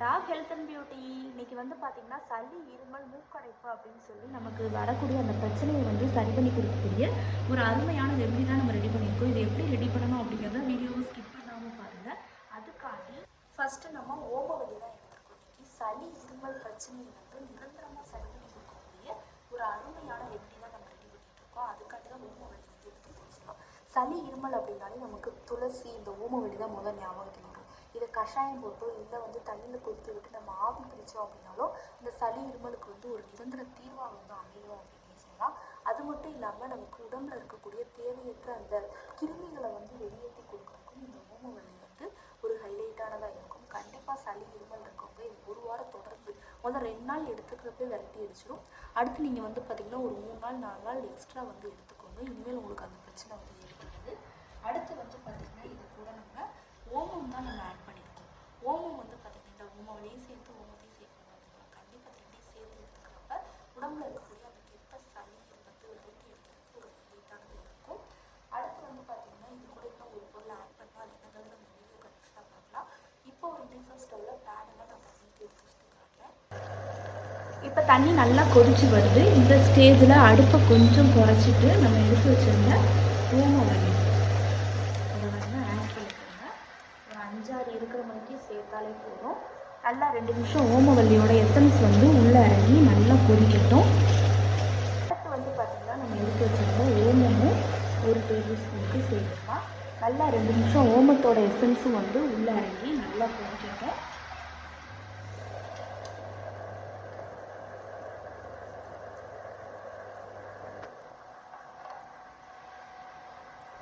Talk health and beauty. இன்றைக்கி வந்து பார்த்திங்கன்னா சளி இருமல் மூக்கடைப்பு அப்படின்னு சொல்லி நமக்கு வரக்கூடிய அந்த பிரச்சனையை வந்து சரி பண்ணி கொடுக்கக்கூடிய ஒரு அருமையான ரெமெடி தான் நம்ம ரெடி பண்ணியிருக்கோம். இது எப்படி ரெடி பண்ணணும் அப்படிங்கிறத வீடியோவை ஸ்கிப் பண்ணாமல் பாருங்கள். அதுக்காண்டி ஃபஸ்ட்டு நம்ம ஓமவல்லி தான் எடுத்துருக்கோம். இன்றைக்கி சளி இருமல் பிரச்சனையை வந்து நிரந்தரமாக சரி பண்ணி கொடுக்கக்கூடிய ஒரு அருமையான ரெமெடி தான் நம்ம ரெடி பண்ணிகிட்டு இருக்கோம். அதுக்காண்டி தான் ஓமவல்லி வந்து எடுத்து போச்சுருக்கோம். சளி இருமல் அப்படின்னாலே நமக்கு துளசி இந்த ஓமவல்லி தான் முதல் ஞாபகத்தில் வரும். இதை கஷாயம் போட்டோ இல்லை வந்து தண்ணியில் கொதித்து விட்டு நம்ம ஆவி பிரித்தோம் அப்படின்னாலும் இந்த சளி இருமலுக்கு வந்து ஒரு நிரந்தர தீர்வாக வந்து அமையும் அப்படின்னு சொல்லலாம். அது மட்டும் இல்லாமல் நமக்கு உடம்புல இருக்கக்கூடிய தேவையற்ற அந்த கிருமிகளை வந்து வெளியேற்றி கொடுக்குறதுக்கும் இந்த ஓமவல்லி வந்து ஒரு ஹைலைட்டானதாக இருக்கும். கண்டிப்பாக சளி இருமல் இருக்கவங்க இது ஒரு வாரம் தொடர்ந்து 2 நாள் எடுத்துக்கிறப்ப விரட்டி அடிச்சிடும். அடுத்து நீங்கள் வந்து பார்த்திங்கன்னா ஒரு 3 நாள் 4 நாள் எக்ஸ்ட்ரா வந்து எடுத்துக்கோங்க. இனிமேல் உங்களுக்கு அந்த பிரச்சனை வந்து ஏற்படுது. அடுத்து வந்து பார்த்திங்கன்னா இது கூட நம்ம ஓமம் தான் நம்ம ஆட் பண்ணியிருக்கோம். ஓமம் வந்து பார்த்திங்கன்னா இந்த ஓமவலையும் சேர்த்து ஓமத்தையும் சேர்க்கணும் அப்படின்னா கண்டிப்பாக 2 சேர்த்து எடுத்துக்கிறப்ப உடம்புல இருக்கக்கூடிய அந்த கெட்ட சளி வந்து விரட்டி எடுக்கிறதுக்கு ஒரு ஹைலைட்டானது இருக்கும். அடுத்து வந்து பார்த்திங்கன்னா இது கூட இன்னும் ஒரு பொருள் ஆட் பண்ணால் அது என்னங்கிறது நம்ம வீடியோ கண்டிப்பாக பார்க்கலாம். இப்போ ஒரு இண்டக்ஷன் ஸ்டவ்வில் பேனெல்லாம் நான் தண்ணிக்கு எடுத்து வச்சுருக்கேன். இப்போ தண்ணி நல்லா கொதிச்சு வருது. இந்த ஸ்டேஜில் அடுப்பை கொஞ்சம் குறைச்சிட்டு நம்ம எடுத்து வச்சுருந்த ஓமவல்லி அதை வந்து ஆட் பண்ணிக்கோங்க. ஒரு 5-6 இருக்கிற மணிக்கு சேர்த்தாலே போதும். நல்லா 2 நிமிஷம் ஓமவல்லியோட எசன்ஸ் வந்து உள்ளே இறங்கி நல்லா கொதிக்கட்டும். அடுத்து வந்து பார்த்திங்கன்னா நம்ம எடுத்து வச்சுருந்த ஓமமும் 1 டேபிள் ஸ்பூனுக்கு சேர்த்துக்கலாம். நல்லா 2 நிமிஷம் ஓமத்தோட எசன்ஸும் வந்து உள்ளே இறங்கி நல்லா கொதிக்கட்டும்.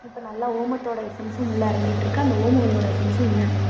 இப்போ நல்லா ஓமத்தோட எசன்ஸும் உள்ளே இறங்கிட்டுருக்கு. அந்த ஓமவல்லியோட எசன்ஸும் உள்ளே இறங்கிட்டுருக்கு.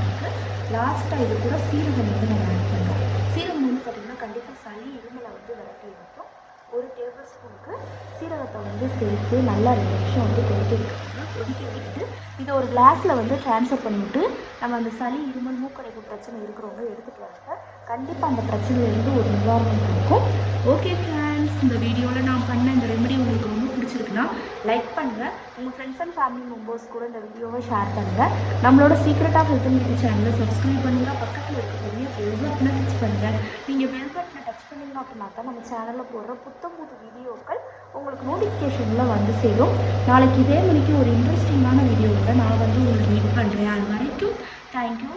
லாஸ்ட்டாக இது கூட சீரகம் வந்து நம்ம ஆட் பண்ணுறோம். சீரகம் வந்து பார்த்திங்கன்னா கண்டிப்பாக சளி இருமலை வந்து விரட்டி வைக்கும். 1 டேபிள் ஸ்பூனுக்கு சீரகத்தை வந்து சேர்த்து நல்லா 2 நிமிஷம் வந்து கொதிக்க விட்டுட்டு இதை ஒரு கிளாஸில் வந்து ட்ரான்ஸ்ஃபர் பண்ணிவிட்டு நம்ம அந்த சளி இருமல் மூக்கடைப்பு பிரச்சனை இருக்கிறவங்க எடுத்துகிட்டு வரப்ப கண்டிப்பாக அந்த பிரச்சனையிலேருந்து ஒரு நிவாரணம் இருக்கும். ஓகே ஃப்ரெண்ட்ஸ், இந்த வீடியோவில் நான் பண்ண இந்த ரெமெடி உங்களுக்கு ரொம்ப பிடிச்சிருக்குன்னா லைக் பண்ணுங்கள். உங்கள் ஃப்ரெண்ட்ஸ் அண்ட் ஃபேமிலி மெம்பர்ஸ் கூட இந்த வீடியோவை ஷேர் பண்ணுங்கள். நம்மளோட secret of health and beauty சேனலை சப்ஸ்கிரைப் பண்ணுங்கள். பக்கத்தில் இருக்கக்கூடிய பெல் பட்டனை டச் பண்ணுங்கள். நீங்கள் பெல் பட்டனை டச் பண்ணிங்க அப்படின்னா தான் நம்ம சேனலில் போடுற புது வீடியோக்கள் உங்களுக்கு நோட்டிஃபிகேஷனில் வந்து சேரும். நாளைக்கு இதே மணிக்கு ஒரு இன்ட்ரெஸ்டிங்கான வீடியோவில் நான் வந்து உங்களுக்கு மீட் பண்ணுறேன். அது வரைக்கும் தேங்க்யூ.